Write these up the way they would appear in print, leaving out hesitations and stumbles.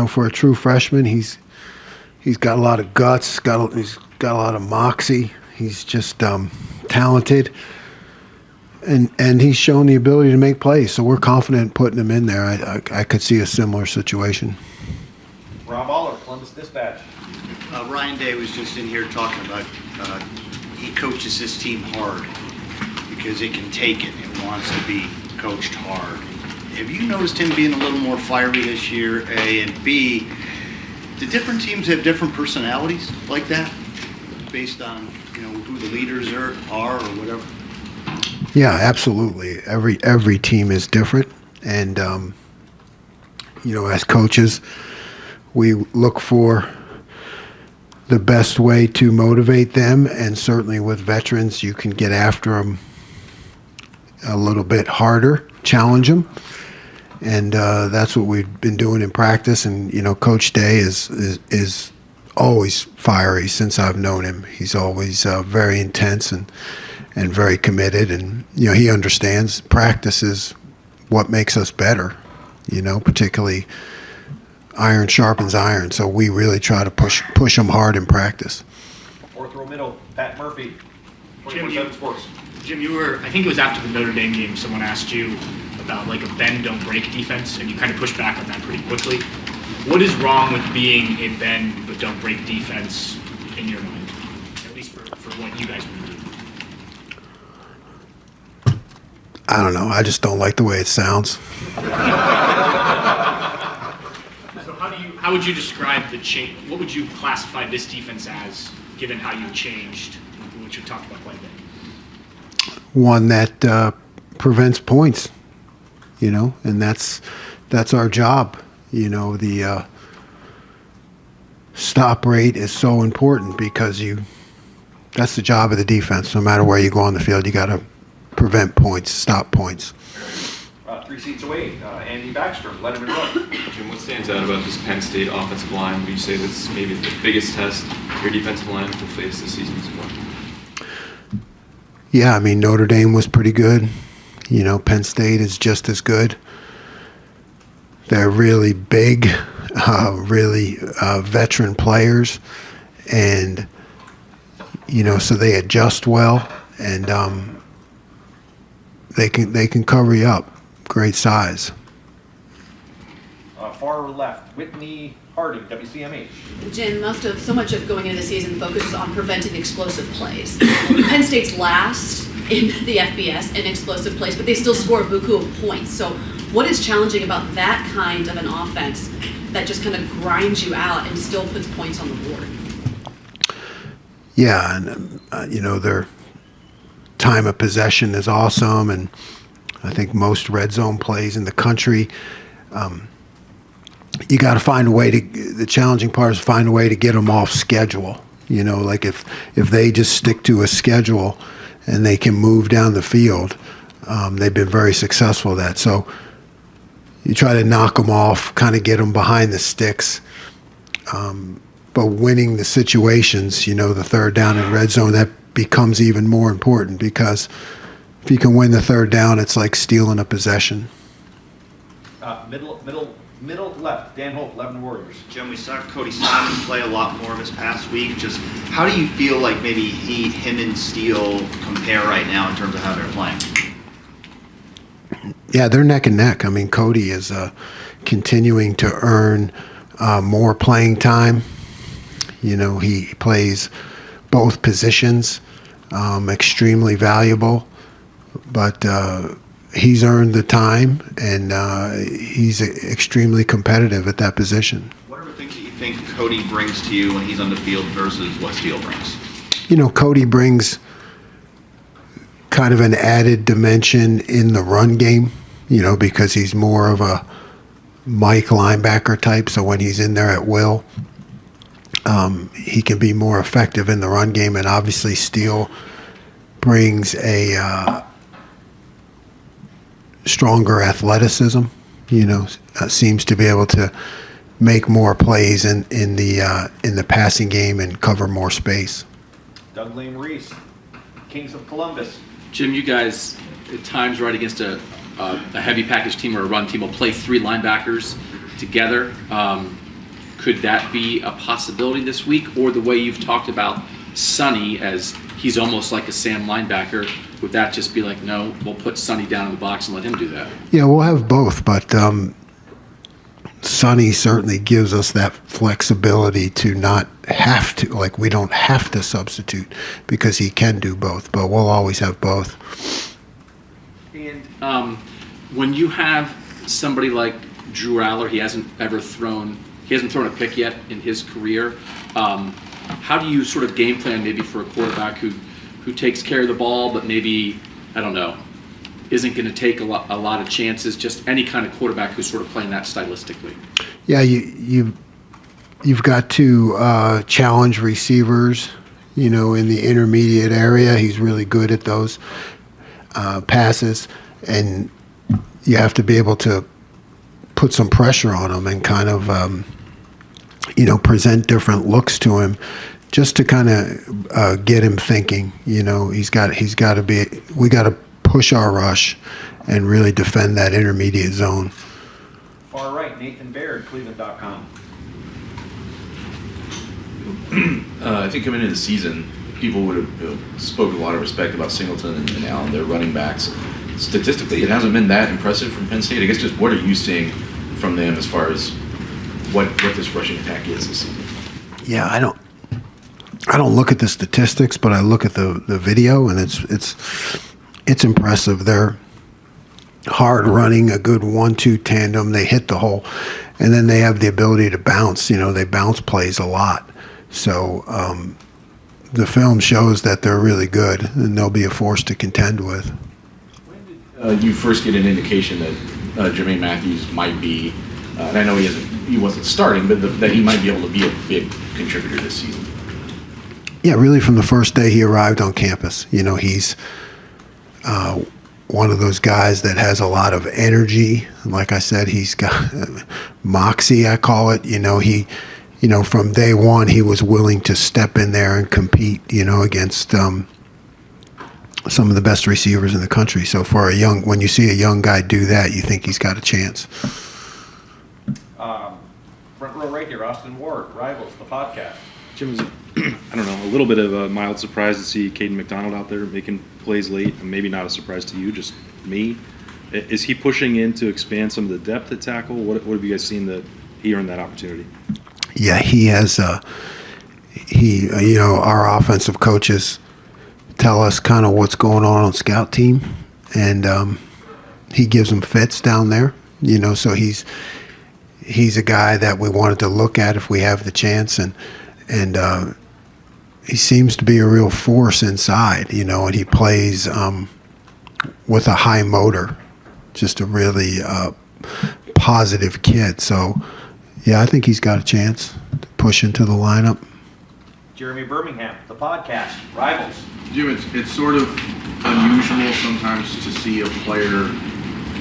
for a true freshman, he's got a lot of guts. He's got a lot of moxie. He's just talented, and he's shown the ability to make plays. So we're confident in putting him in there. I could see a similar situation. Rob Aller, Columbus Dispatch. Ryan Day was just in here talking about he coaches his team hard because it can take it. It wants to be coached hard. Have you noticed him being a little more fiery this year, A, and B, do different teams have different personalities like that based on, who the leaders are or whatever? Yeah, absolutely. Every team is different, and as coaches, we look for the best way to motivate them, and certainly with veterans, you can get after them a little bit harder, challenge them, and that's what we've been doing in practice. And Coach Day is always fiery since I've known him. He's always very intense and very committed, and he understands practice is what makes us better. Particularly iron sharpens iron, so we really try to push them hard in practice. Fourth row middle, Pat Murphy, Jim, 24/7 Sports. Jim, I think it was after the Notre Dame game, someone asked you about like a bend, don't break defense, and you kind of pushed back on that pretty quickly. What is wrong with being a bend but don't break defense in your mind, at least for what you guys want to do? I don't know. I just don't like the way it sounds. So how would you describe the change? What would you classify this defense as, given how you've changed, which we've talked about quite a bit? One that prevents points, and that's our job. The stop rate is so important because that's the job of the defense. No matter where you go on the field, you got to prevent points, stop points. 3 seats away, Andy Baxter, Letterman Road. Jim, what stands out about this Penn State offensive line? Would you say that's maybe the biggest test your defensive line will face this season so far? Yeah, Notre Dame was pretty good. Penn State is just as good. They're really big, really veteran players, and so they adjust well, and they can cover you up. Great size. Far left, Whitney Harding, WCMH. Jim, so much of going into the season focuses on preventing explosive plays. Penn State's last in the FBS in explosive plays, but they still score a buku of points. So what is challenging about that kind of an offense that just kind of grinds you out and still puts points on the board? Yeah, and their time of possession is awesome, and I think most red zone plays in the country. You got to find a way the challenging part is find a way to get them off schedule. Like if they just stick to a schedule and they can move down the field, they've been very successful at that. So you try to knock them off, kind of get them behind the sticks. But winning the situations, the third down and red zone, that becomes even more important because if you can win the third down, it's like stealing a possession. Middle left, Dan Holt, 11 Warriors. Jim, we saw Cody Simon play a lot more this past week. Just how do you feel like maybe him and Steele compare right now in terms of how they're playing? Yeah, they're neck and neck. Cody is continuing to earn more playing time. He plays both positions, extremely valuable, but he's earned the time, and he's extremely competitive at that position. What are the things that you think Cody brings to you when he's on the field versus what Steele brings? Cody brings kind of an added dimension in the run game, because he's more of a Mike linebacker type, so when he's in there at will, he can be more effective in the run game, and obviously Steele brings a stronger athleticism, seems to be able to make more plays in the passing game and cover more space. Doug Lane Reese, Kings of Columbus. Jim, you guys at times right against a heavy package team or a run team will play 3 linebackers. together. Could that be a possibility this week? Or the way you've talked about Sonny as he's almost like a Sam linebacker, would that just be like, no, we'll put Sonny down in the box and let him do that? Yeah, we'll have both, but Sonny certainly gives us that flexibility to not have to, like we don't have to substitute because he can do both, but we'll always have both. And when you have somebody like Drew Aller, he hasn't thrown a pick yet in his career. How do you sort of game plan maybe for a quarterback who takes care of the ball, but maybe, I don't know, isn't going to take a lot of chances, just any kind of quarterback who's sort of playing that stylistically? Yeah, you've got to challenge receivers, in the intermediate area. He's really good at those passes, and you have to be able to put some pressure on him and kind of, present different looks to him just to kind of get him thinking. We got to push our rush and really defend that intermediate zone. Far right, Nathan Baird, Cleveland.com. I think coming into the season, people would have spoken a lot of respect about Singleton and Allen, their running backs. Statistically, it hasn't been that impressive from Penn State. I guess just what are you seeing from them as far as what this rushing attack is this season? Yeah, I don't look at the statistics, but I look at the video, and it's impressive. They're hard running, a good 1-2 tandem. They hit the hole, and then they have the ability to bounce. They bounce plays a lot. So the film shows that they're really good, and they'll be a force to contend with. When did you first get an indication that Jermaine Matthews might be, and I know he wasn't starting, but that he might be able to be a big contributor this season? Yeah, really from the first day he arrived on campus. He's one of those guys that has a lot of energy. Like I said, he's got moxie, I call it. From day one, he was willing to step in there and compete, against some of the best receivers in the country. So when you see a young guy do that, you think he's got a chance. Front row right here, Austin Ward, Rivals, the podcast. Jim, was I don't know, a little bit of a mild surprise to see Caden McDonald out there making plays late, and maybe not a surprise to you, just me. Is he pushing in to expand some of the depth at tackle? What have you guys seen that he earned that opportunity? Yeah, he has. Our offensive coaches tell us kind of what's going on scout team, and he gives them fits down there. So he's a guy that we wanted to look at if we have the chance, and he seems to be a real force inside. And he plays with a high motor, just a really positive kid. So. Yeah, I think he's got a chance to push into the lineup. Jeremy Birmingham, the podcast, Rivals. Jim, it's sort of unusual sometimes to see a player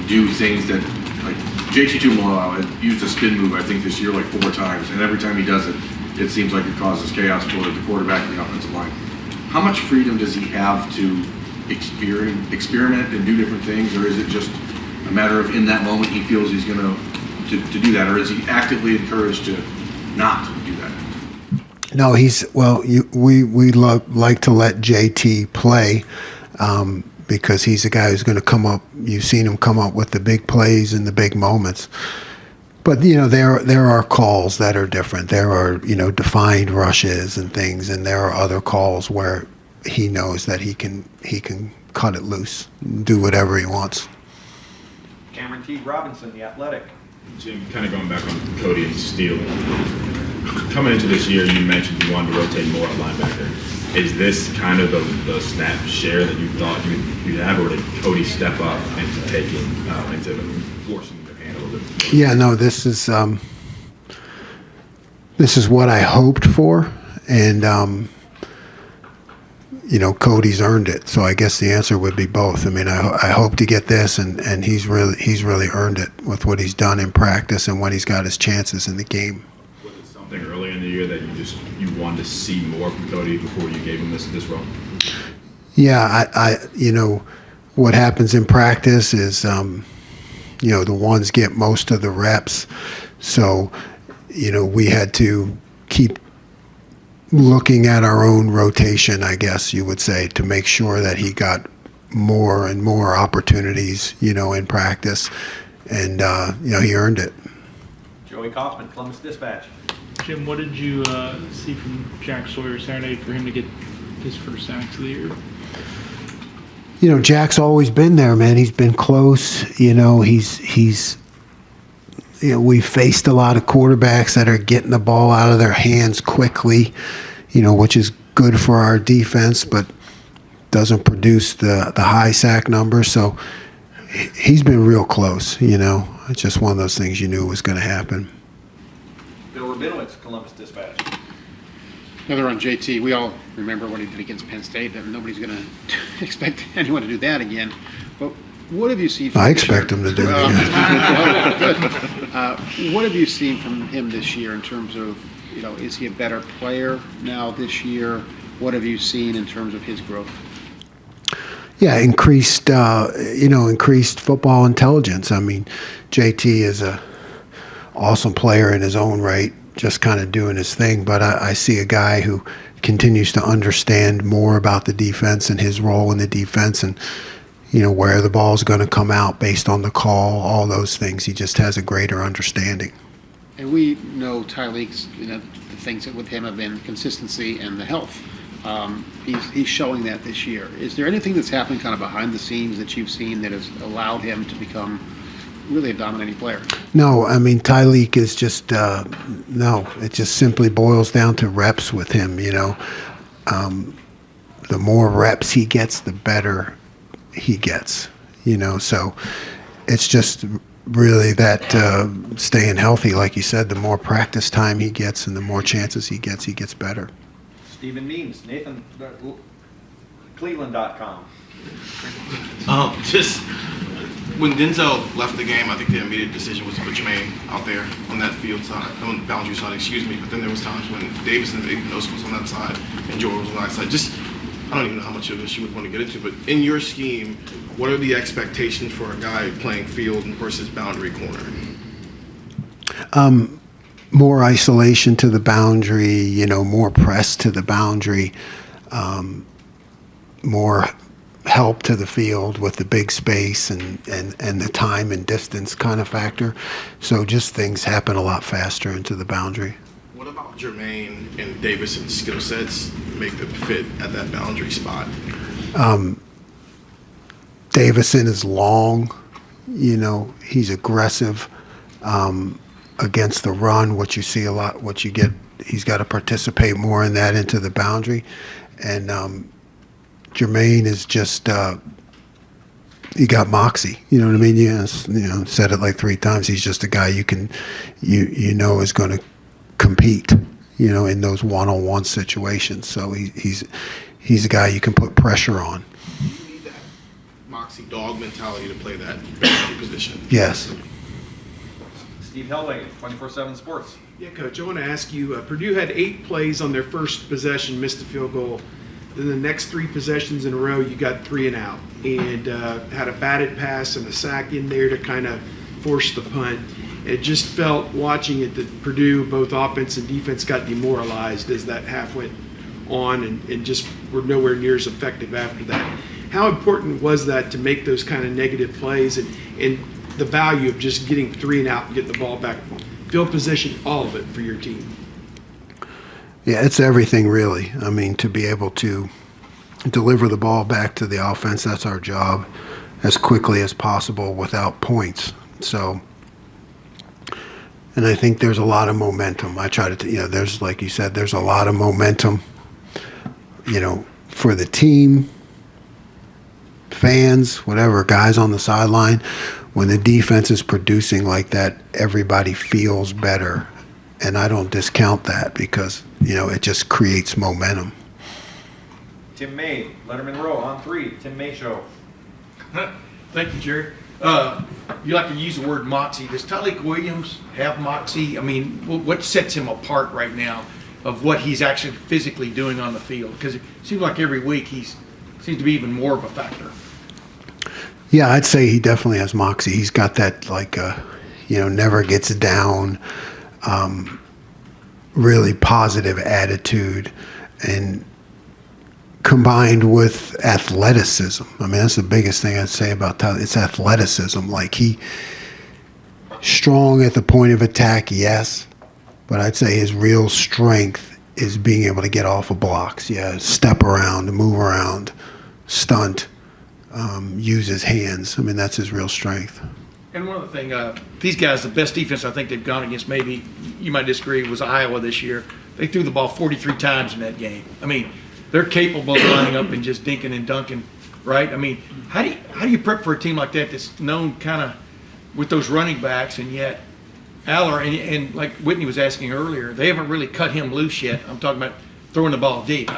do things that, like JT Tuimoloau used a spin move, I think, this year like 4 times, and every time he does it, it seems like it causes chaos for the quarterback and the offensive line. How much freedom does he have to experiment and do different things, or is it just a matter of in that moment he feels he's going to do that, or is he actively encouraged to not do that? No, we like to let JT play because he's a guy who's going to come up. You've seen him come up with the big plays and the big moments. But there are calls that are different. There are defined rushes and things, and there are other calls where he knows that he can cut it loose, do whatever he wants. Cameron T. Robinson, The Athletic. Jim, kind of going back on Cody and Steele. Coming into this year, you mentioned you wanted to rotate more at linebacker. Is this kind of the snap share that you thought you'd have, or did Cody step up into taking, into forcing the hand a little bit? Yeah, no, this is what I hoped for, and Cody's earned it. So I guess the answer would be both. I mean, I hope to get this, and he's really earned it with what he's done in practice and when he's got his chances in the game. Was it something early in the year that you wanted to see more from Cody before you gave him this role? Yeah, I what happens in practice is the ones get most of the reps. So, we had to keep looking at our own rotation, I guess you would say, to make sure that he got more and more opportunities, in practice. And, he earned it. Joey Kaufman, Columbus Dispatch. Jim, what did you see from Jack Sawyer Saturday for him to get his first sacks of the year? Jack's always been there, man. He's been close. He's we've faced a lot of quarterbacks that are getting the ball out of their hands quickly, which is good for our defense, but doesn't produce the high sack numbers. So he's been real close, It's just one of those things you knew was going to happen. Bill Rabinowitz, Columbus Dispatch. Another on JT. We all remember what he did against Penn State. And nobody's going to expect anyone to do that again. But what have you seen from I expect him to do it again. What have you seen from him this year in terms of, is he a better player now this year? What have you seen in terms of his growth? Yeah, increased football intelligence. I mean, JT is a awesome player in his own right, just kind of doing his thing. But I see a guy who continues to understand more about the defense and his role in the defense and, where the ball's going to come out based on the call, all those things. He just has a greater understanding. And we know Tyreek's, the things that with him have been consistency and the health. He's showing that this year. Is there anything that's happened kind of behind the scenes that you've seen that has allowed him to become really a dominating player? No, I mean, Tyreek is just, no. It just simply boils down to reps with him, The more reps he gets, the better he gets, So it's just really that staying healthy, like you said, the more practice time he gets and the more chances he gets better. Stephen Means, Nathan, Cleveland.com. Just when Denzel left the game, I think the immediate decision was to put Jermaine out there on that field side, on the boundary side, excuse me. But then there was times when Davis and Knowles was on that side and Jordan was on that side. Just, I don't even know how much of this you would want to get into, but in your scheme, what are the expectations for a guy playing field versus boundary corner? More isolation to the boundary, more press to the boundary, more help to the field with the big space and the time and distance kind of factor. So just things happen a lot faster into the boundary. What about Jermaine and Davis's skill sets make them fit at that boundary spot? Davison is long, he's aggressive. Against the run, what you see a lot, what you get, he's got to participate more in that into the boundary. And Jermaine is just, he got moxie, you know what I mean? Said it like 3 times. He's just a guy you is going to compete, in those one-on-one situations. So he's a guy you can put pressure on. You need that moxie dog mentality to play that boundary position. Yes. Steve Hellway, 24/7 Sports. Yeah, Coach, I want to ask you, Purdue had 8 plays on their first possession, missed a field goal. Then the next 3 possessions in a row, you got 3 and out, and had a batted pass and a sack in there to kind of force the punt. It just felt, watching it, that Purdue, both offense and defense, got demoralized as that half went on and just were nowhere near as effective after that. How important was that to make those kind of negative plays and the value of just getting 3 and out and getting the ball back, field position, all of it for your team? Yeah, it's everything really. I mean, to be able to deliver the ball back to the offense, that's our job, as quickly as possible without points. So, and I think there's a lot of momentum. I try to, there's, like you said, there's a lot of momentum, for the team, fans, whatever, guys on the sideline. When the defense is producing like that, everybody feels better. And I don't discount that because, it just creates momentum. Tim May, Letterman Row, on 3, Tim May Show. Thank you, Jerry. You like to use the word moxie. Does Tyreek Williams have moxie? I mean, what sets him apart right now of what he's actually physically doing on the field? Because it seems like every week he seems to be even more of a factor. Yeah, I'd say he definitely has moxie. He's got that, like, never gets down, really positive attitude, and combined with athleticism. I mean, that's the biggest thing I'd say about Tyler. It's athleticism. Like, he strong at the point of attack, yes, but I'd say his real strength is being able to get off of blocks. Yeah, step around, move around, stunt, use his hands. I mean, that's his real strength. And one other thing, these guys, the best defense I think they've gone against, maybe you might disagree, was Iowa this year. They threw the ball 43 times in that game. I mean, they're capable of lining up and just dinking and dunking, right? I mean, how do you prep for a team like that that's known kind of with those running backs, and yet Aller, and like Whitney was asking earlier, they haven't really cut him loose yet. I'm talking about throwing the ball deep.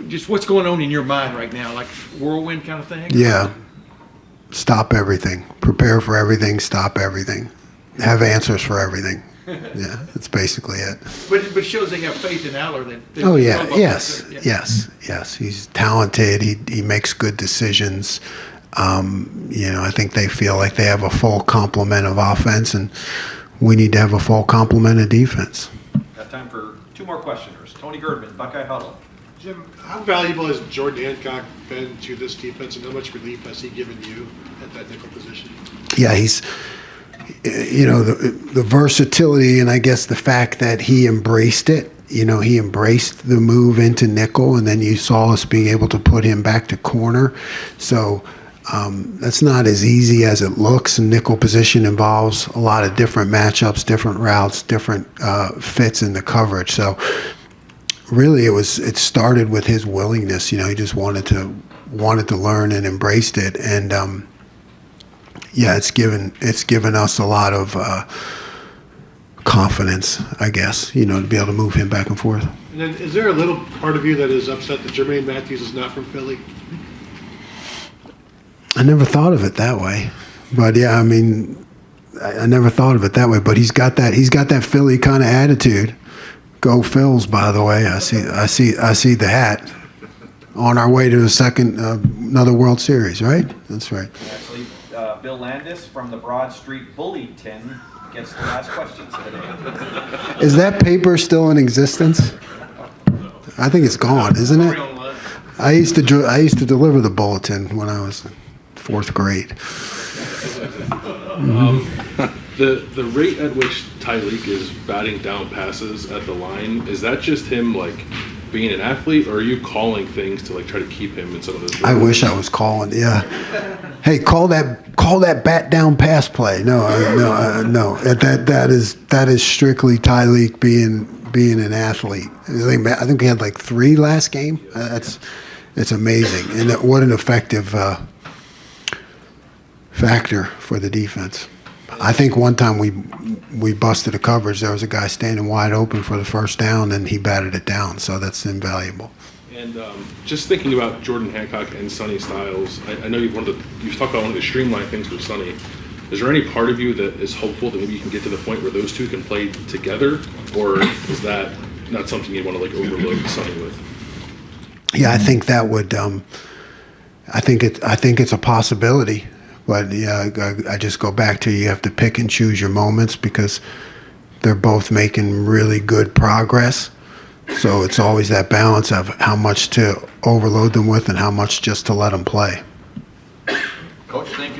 Just what's going on in your mind right now, like whirlwind kind of thing? Yeah. Stop everything. Prepare for everything. Stop everything. Have answers for everything. Yeah, that's basically it. But it shows they have faith in Aller. That Oh yeah, yes. He's talented. He makes good decisions. I think they feel like they have a full complement of offense, and we need to have a full complement of defense. Got time for two more questioners. Tony Girdman, Buckeye Huddle. Jim, how valuable has Jordan Hancock been to this defense, and how much relief has he given you at that nickel position? Yeah, he's, the versatility, and I guess the fact that he embraced it. He embraced the move into nickel, and then you saw us being able to put him back to corner. So that's not as easy as it looks. Nickel position involves a lot of different matchups, different routes, different fits in the coverage. So really, it started with his willingness. He just wanted to learn and embraced it, and it's given us a lot of confidence, I guess. To be able to move him back and forth. And then, is there a little part of you that is upset that Jermaine Matthews is not from Philly? I never thought of it that way, but yeah, I mean, I never thought of it that way. But he's got that Philly kind of attitude. Go Phils, by the way. I see the hat. On our way to the second, another World Series, right? That's right. Actually, Bill Landis from the Broad Street Bulletin gets the last questions of the day. Is that paper still in existence? I think it's gone, isn't it? I used to deliver the Bulletin when I was in fourth grade. The rate at which Tyreek is batting down passes at the line, is that just him like being an athlete, or are you calling things to like try to keep him in some of those? I wish I was calling. Yeah. Hey, call that bat down pass play. No. That is strictly Tyreek being an athlete. I think he had like 3 last game. It's amazing, and what an effective factor for the defense. I think one time we busted a coverage. There was a guy standing wide open for the first down, and he batted it down. So that's invaluable. And just thinking about Jordan Hancock and Sonny Styles, I know you've talked about one of the streamlined things with Sonny. Is there any part of you that is hopeful that maybe you can get to the point where those two can play together, or is that not something you want to like overload Sonny with? Yeah, I think that would. I think it's a possibility. But yeah, I just go back to you have to pick and choose your moments because they're both making really good progress. So it's always that balance of how much to overload them with and how much just to let them play. Coach, thank you.